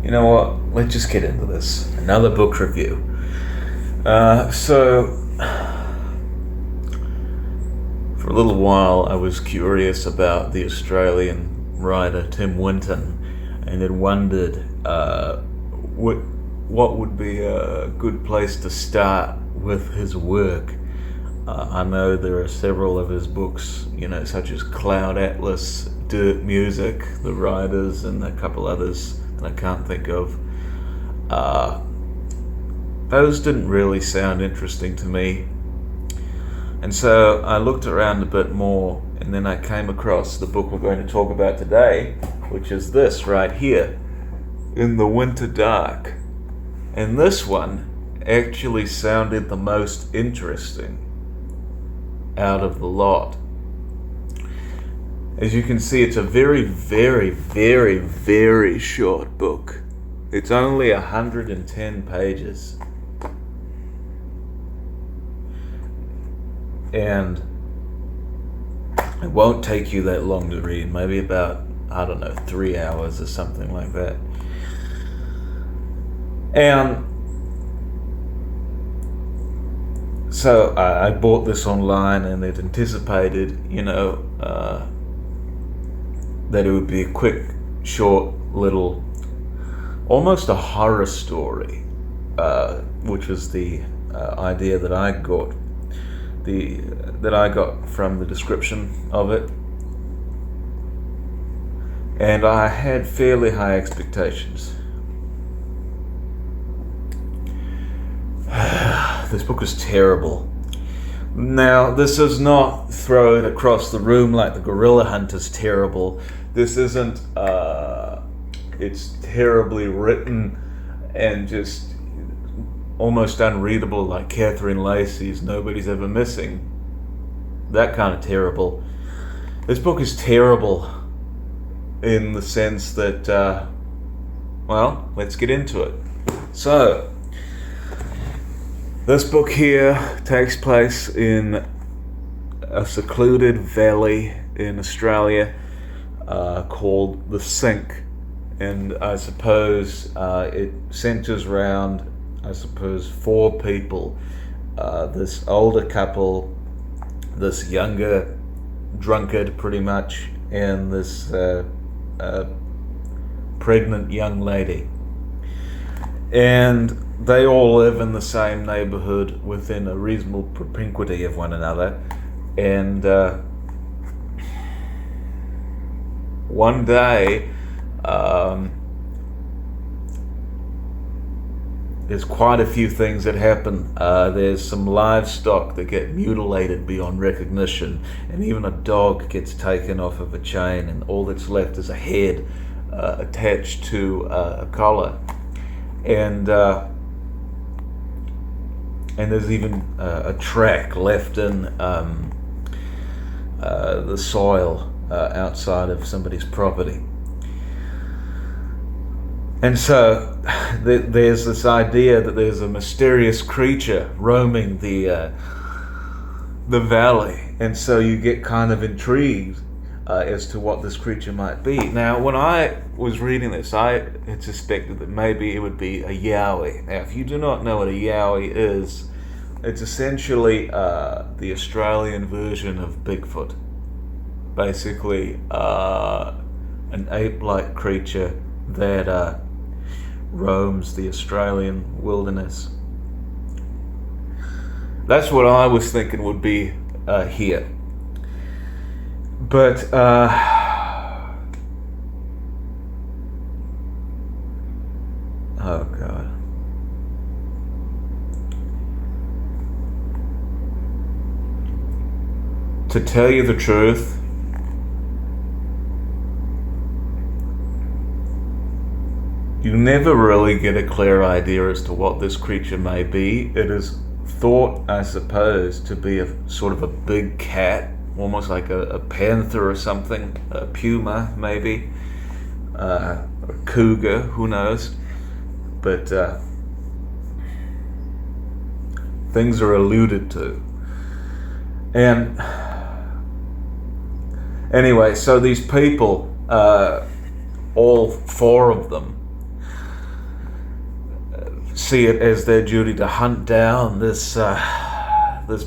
You know what? Let's just get into this. Another book review. So, for a little while, I was curious about the Australian writer Tim Winton, and had wondered what would be a good place to start with his work. I know there are several of his books, such as Cloud Atlas, Dirt Music, The Riders, and a couple others that I can't think of. Those didn't really sound interesting to me. And so I looked around a bit more, and then I came across the book we're going to talk about today, which is this right here, In the Winter Dark. And this one actually sounded the most interesting out of the lot. As you can see, it's a very, very, very, very short book. It's only 110 pages. And it won't take you that long to read, maybe about, 3 hours or something like that. And so I bought this online, and it anticipated, that it would be a quick, short, little, almost a horror story, which was the idea that I got. That I got from the description of it, and I had fairly high expectations. This book is terrible. Now, this is not throw it across the room like The Gorilla Hunt is terrible. This isn't, it's terribly written and just almost unreadable, like Catherine Lacey's Nobody's Ever Missing. That kind of terrible. This book is terrible in the sense that, let's get into it. So, this book here takes place in a secluded valley in Australia called the Sink. And I suppose it centers around four people. This older couple, this younger drunkard pretty much, and this pregnant young lady. And they all live in the same neighborhood within a reasonable propinquity of one another. And one day, there's quite a few things that happen. There's some livestock that get mutilated beyond recognition, and even a dog gets taken off of a chain, and all that's left is a head attached to a collar. And there's even a track left in the soil outside of somebody's property. And so there's this idea that there's a mysterious creature roaming the valley, and so you get kind of intrigued as to what this creature might be. Now, when I was reading this, I had suspected that maybe it would be a yowie. Now, if you do not know what a yowie is, it's essentially the Australian version of Bigfoot. Basically, an ape-like creature that roams the Australian wilderness. That's what I was thinking would be here. But oh God. To tell you the truth, you never really get a clear idea as to what this creature may be. It is thought, I suppose, to be a sort of a big cat, almost like a panther or something, a puma maybe, a cougar, who knows. But things are alluded to. And anyway, so these people, all four of them, see it as their duty to hunt down this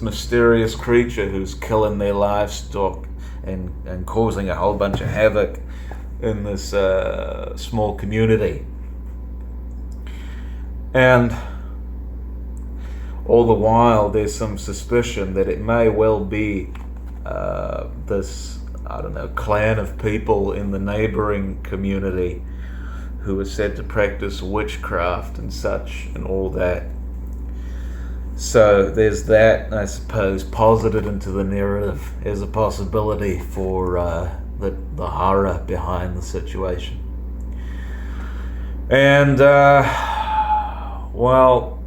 mysterious creature who's killing their livestock and causing a whole bunch of havoc in this small community. And all the while there's some suspicion that it may well be this, I don't know, clan of people in the neighboring community who are said to practice witchcraft and such and all that. So there's that, I suppose, posited into the narrative as a possibility for the horror behind the situation. And, well,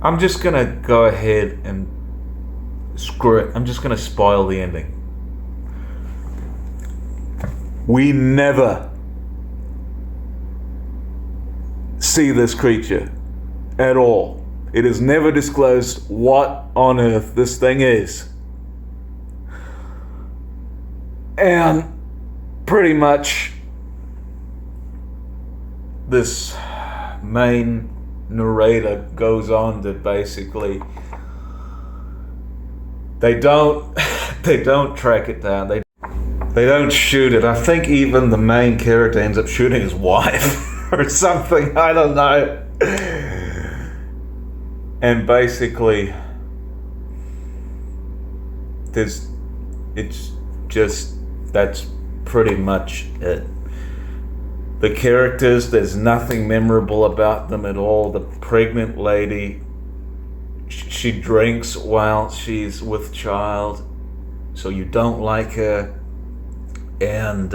I'm just going to go ahead and screw it. I'm just going to spoil the ending. We never see this creature at all. It is never disclosed what on earth this thing is. And pretty much this main narrator goes on to basically they don't track it down. They don't shoot it. I think even the main character ends up shooting his wife or something. I don't know. And basically, that's pretty much it. The characters, there's nothing memorable about them at all. The pregnant lady, she drinks while she's with child, so you don't like her. And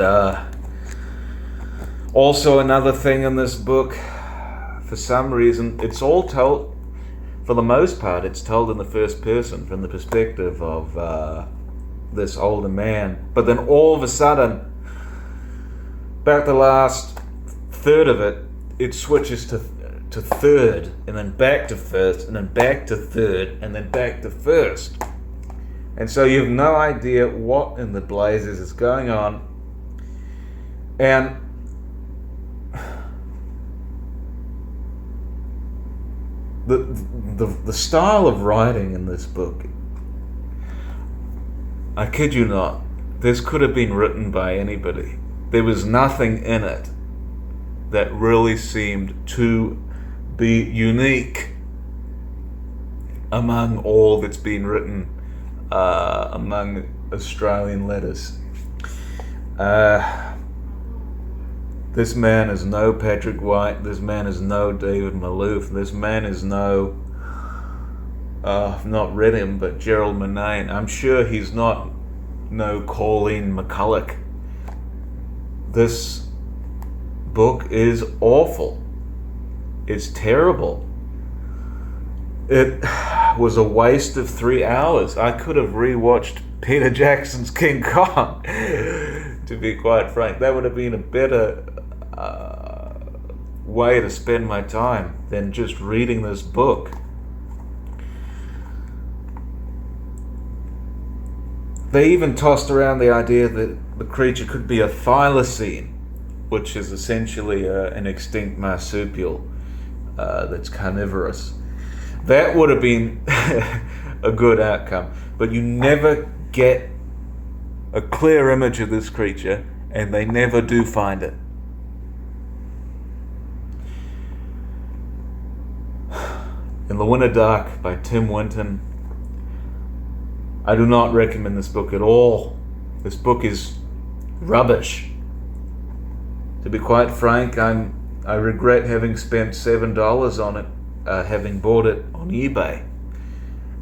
also another thing in this book, for some reason, it's all told, for the most part, it's told in the first person from the perspective of this older man. But then all of a sudden, about the last third of it, it switches to third, and then back to first, and then back to third, and then back to first. And so you have no idea what in the blazes is going on. And the style of writing in this book, I kid you not, this could have been written by anybody. There was nothing in it that really seemed to be unique among all that's been written among Australian letters. This man is no Patrick White. This man is no David Malouf. This man is no, I've not read him, but Gerald Murnane. I'm sure he's not no Colleen McCulloch. This book is awful. It's terrible. It was a waste of 3 hours. I could have rewatched Peter Jackson's King Kong, to be quite frank. That would have been a better way to spend my time than just reading this book. They even tossed around the idea that the creature could be a thylacine, which is essentially an extinct marsupial that's carnivorous. That would have been a good outcome, but you never get a clear image of this creature, and they never do find it. In the Winter Dark by Tim Winton. I do not recommend this book at all. This book is rubbish. To be quite frank, I regret having spent $7 on it, having bought it on eBay.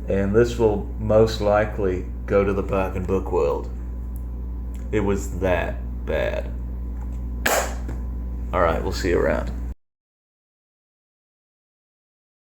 And this will most likely go to the bargain book world. It was that bad. Alright, we'll see you around.